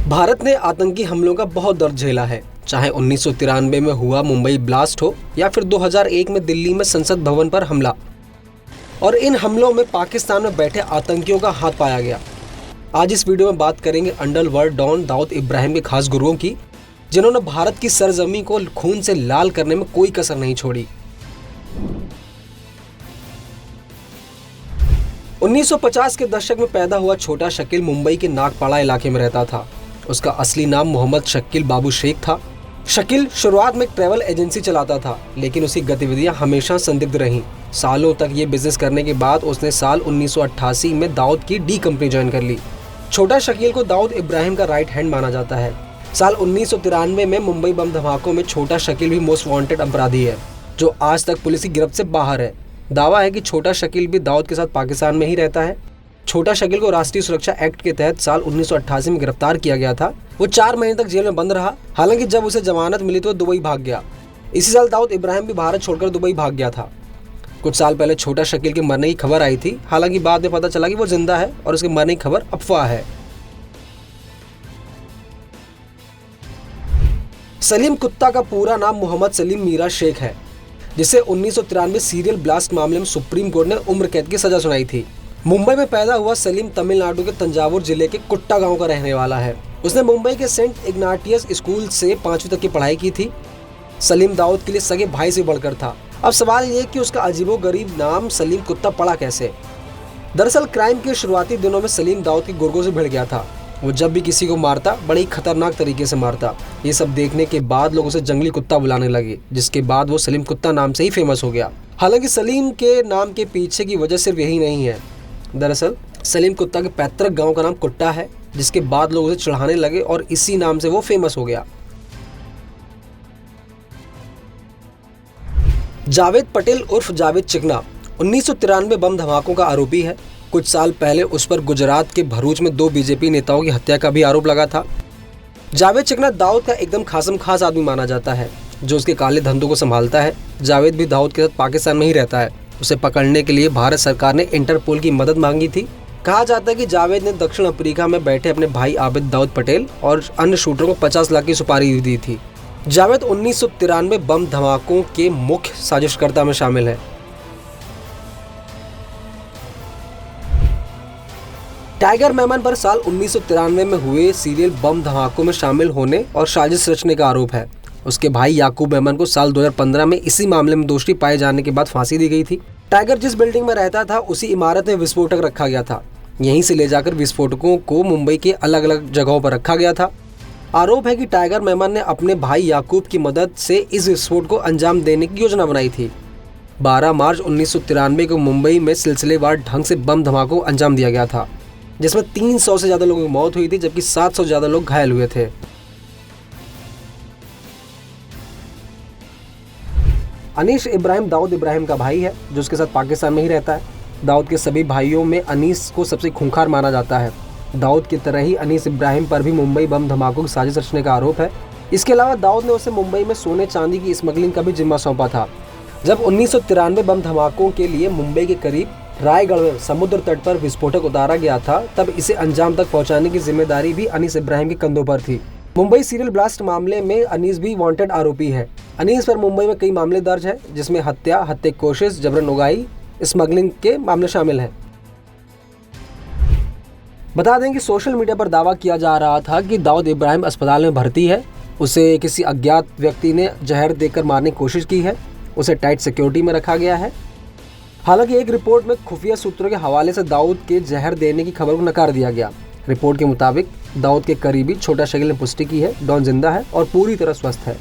भारत ने आतंकी हमलों का बहुत दर्द झेला है, चाहे 1993 में हुआ मुंबई ब्लास्ट हो या फिर 2001 में दिल्ली में संसद भवन पर हमला। और इन हमलों में पाकिस्तान में बैठे आतंकियों का हाथ पाया गया। आज इस वीडियो में बात करेंगे अंडरवर्ल्ड डॉन दाऊद इब्राहिम के खास गुरुओं की, जिन्होंने भारत की सरजमी को खून से लाल करने में कोई कसर नहीं छोड़ी। 1950 के दशक में पैदा हुआ छोटा शकील मुंबई के नागपाड़ा इलाके में रहता था। उसका असली नाम मोहम्मद शकील बाबू शेख था। शकील शुरुआत में एक ट्रैवल एजेंसी चलाता था, लेकिन उसकी गतिविधियां हमेशा संदिग्ध रहीं। सालों तक ये बिजनेस करने के बाद उसने साल 1988 में दाऊद की डी कंपनी ज्वाइन कर ली। छोटा शकील को दाऊद इब्राहिम का राइट हैंड माना जाता है। साल 1993 में मुंबई बम धमाकों में छोटा शकील भी मोस्ट वांटेड अपराधी है, जो आज तक पुलिस की गिरफ्त से बाहर है। दावा है कि छोटा शकील भी दाऊद के साथ पाकिस्तान में ही रहता है। छोटा शकील को राष्ट्रीय सुरक्षा एक्ट के तहत साल 1988 में गिरफ्तार किया गया था। वो 4 महीने तक जेल में बंद रहा। हालांकि जब उसे जमानत मिली तो दुबई भाग गया। इसी साल दाऊद इब्राहिम भी भारत छोड़कर दुबई भाग गया था। कुछ साल पहले छोटा शकील के मरने की खबर आई थी, हालांकि बाद में पता चला कि वो जिंदा है और उसके मरने की खबर अफवाह है। सलीम कुत्ता का पूरा नाम मोहम्मद सलीम मीरा शेख है, जिसे 1993 सीरियल ब्लास्ट मामले में सुप्रीम कोर्ट ने उम्र कैद की सजा सुनाई थी। मुंबई में पैदा हुआ सलीम तमिलनाडु के तंजावुर जिले के कुट्टा गांव का रहने वाला है। उसने मुंबई के सेंट इग्नाटियस स्कूल से 5वीं तक की पढ़ाई की थी। सलीम दाऊद के लिए सगे भाई से बढ़कर था। अब सवाल ये कि उसका अजीबोगरीब नाम सलीम कुत्ता पड़ा कैसे। दरअसल क्राइम के शुरुआती दिनों में सलीम दाऊद के गुर्गों से भिड़ गया था। वो जब भी किसी को मारता बड़े ही खतरनाक तरीके से मारता। ये सब देखने के बाद लोग उसे जंगली कुत्ता बुलाने लगे, जिसके बाद वो सलीम कुत्ता नाम से ही फेमस हो गया। हालांकि सलीम के नाम के पीछे की वजह सिर्फ यही नहीं है। दरअसल सलीम कुत्ता के पैतृक गांव का नाम कुट्टा है, जिसके बाद लोग उसे चिढ़ाने लगे और इसी नाम से वो फेमस हो गया। जावेद पटेल उर्फ जावेद चिकना 1993 बम धमाकों का आरोपी है। कुछ साल पहले उस पर गुजरात के भरूच में 2 बीजेपी नेताओं की हत्या का भी आरोप लगा था। जावेद चिकना दाऊद का एकदम खासम खास आदमी माना जाता है, जो उसके काले धंधों को संभालता है। जावेद भी दाऊद के साथ पाकिस्तान में ही रहता है। उसे पकड़ने के लिए भारत सरकार ने इंटरपोल की मदद मांगी थी। कहा जाता है कि जावेद ने दक्षिण अफ्रीका में बैठे अपने भाई आबिद दाऊद पटेल और अन्य शूटरों को 50 लाख की सुपारी दी थी। जावेद 1993 बम धमाकों के मुख्य साजिशकर्ता में शामिल है। टाइगर मेमन पर साल 1993 में हुए सीरियल बम धमाकों में शामिल होने और साजिश रचने का आरोप है। उसके भाई याकूब मेमन को साल 2015 में इसी मामले में दोषी पाए जाने के बाद फांसी दी गई थी। टाइगर जिस बिल्डिंग में रहता था उसी इमारत में विस्फोटक रखा गया था। यहीं से ले जाकर विस्फोटकों को मुंबई के अलग अलग जगहों पर रखा गया था। आरोप है कि टाइगर मेमन ने अपने भाई याकूब की मदद से इस विस्फोट को अंजाम देने की योजना बनाई थी। 12 मार्च 1993 को मुंबई में सिलसिलेवार ढंग से बम धमाकों को अंजाम दिया गया था, जिसमें 300 से ज़्यादा लोगों की मौत हुई थी, जबकि 700 से ज़्यादा लोग घायल हुए थे। अनीस इब्राहिम दाऊद इब्राहिम का भाई है, जो उसके साथ पाकिस्तान में ही रहता है। दाऊद के सभी भाइयों में अनीस को सबसे खूंखार माना जाता है। दाऊद की तरह ही अनीस इब्राहिम पर भी मुंबई बम धमाकों की साजिश रचने का आरोप है। इसके अलावा दाऊद ने उसे मुंबई में सोने चांदी की स्मगलिंग का भी जिम्मा सौंपा था। जब 1993 बम धमाकों के लिए मुंबई के करीब रायगढ़ में समुद्र तट पर विस्फोटक उतारा गया था, तब इसे अंजाम तक पहुंचाने की जिम्मेदारी भी अनीस इब्राहिम के कंधों पर थी। मुंबई सीरियल ब्लास्ट मामले में अनीस भी वांटेड आरोपी है। अनीस पर मुंबई में कई मामले दर्ज हैं, जिसमें हत्या की कोशिश, जबरन उगाई, स्मगलिंग के मामले शामिल हैं। बता दें कि सोशल मीडिया पर दावा किया जा रहा था कि दाऊद इब्राहिम अस्पताल में भर्ती है। उसे किसी अज्ञात व्यक्ति ने जहर देकर मारने की कोशिश की है। उसे टाइट सिक्योरिटी में रखा गया है। हालांकि एक रिपोर्ट में खुफिया सूत्रों के हवाले से दाऊद के जहर देने की खबर को नकार दिया गया। रिपोर्ट के मुताबिक दाऊद के करीबी छोटा शकील ने पुष्टि की है, डॉन जिंदा है और पूरी तरह स्वस्थ है।